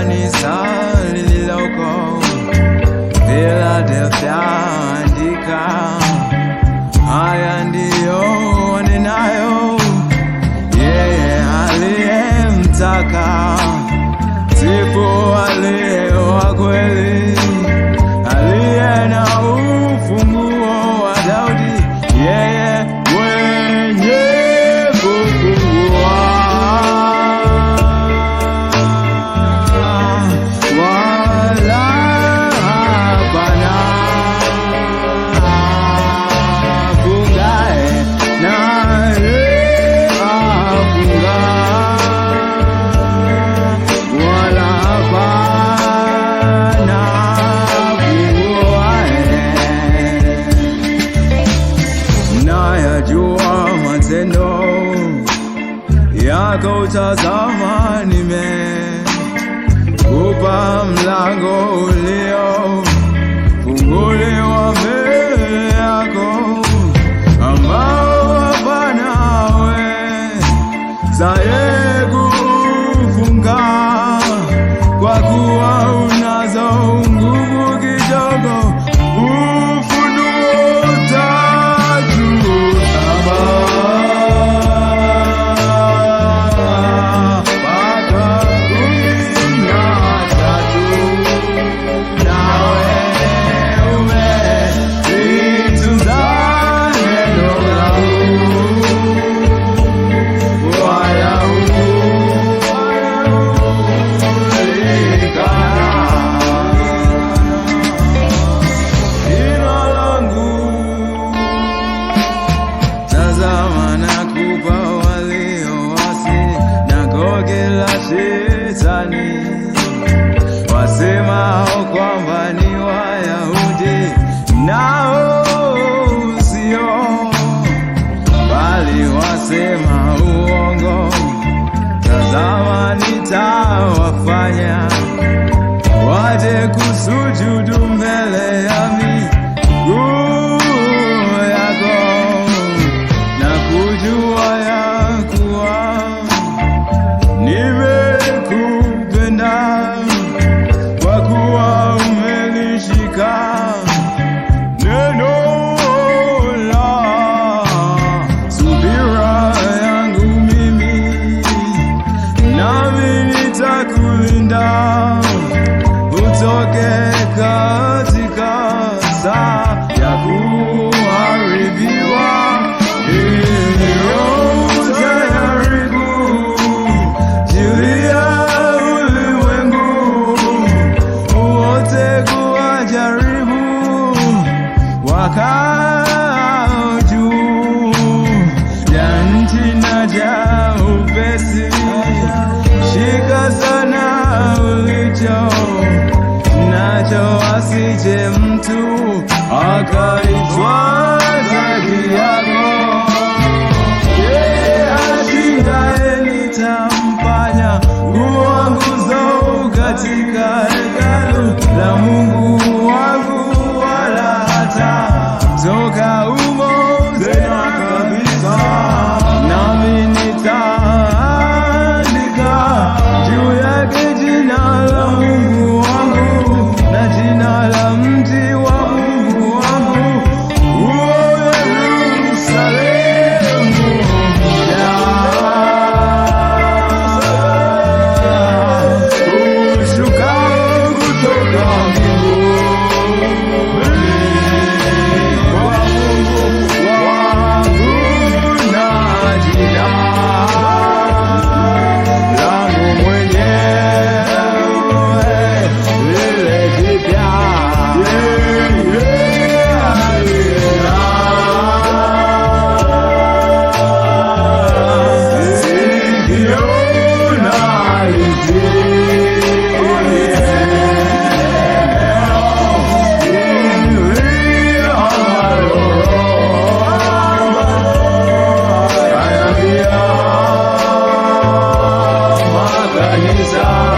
kanisa lililoko Philadelphia, andika haya ndiyo nenayo yeye aliyemtaka, sifu aliye wa kweli, aliye na ufunguo wa Daudi, yeye mwenye kufungua wala hapana afungaye naye afunga, wala hapana afunguaye. Nayajua matendo yako, tazama nimekupa mlango uliofunguliwa mbele yako, ambao hapana awezaye kufunga, kwa kuwa unazo nguvu kidogo. Ufunuo 3:7 mpaka 13, nawe umelitunza neno langu, wala jina langu. Tazama nakupa walioasi na gogi la Shetani, wasemao kwamba ni Wayahudi, nao sio, bali wasema uongo. Tazama nitawafanya waje kusujudu mbele ya miguu yako, na kujua ya kuwa nimekupenda, kwa kuwa umelishika neno la subira yangu mimi, nami nitakulinda utoke katika saa ya kuharibiwa, iliyojaribu jilia ulimwengu wote, kuwajaribu wakao juu ya nchi na ja upesi. Shika sana ulicho nacho, asije mtu akaitwa zaidi yako. Yeye ashindaye nitamfanya kuwa nguzo katika hekalu la Mungu wangu, wala hatatoka humo tena kabisa. Nami nitaandika juu yake jina la Mungu wangu na jina la mji wa Mungu wangu, huo Yerusalemu mpya, ushuka kutoka mbinguni, kwa Mungu wangu na jina langu mwenyewe lile jipya. Sikio na makanisa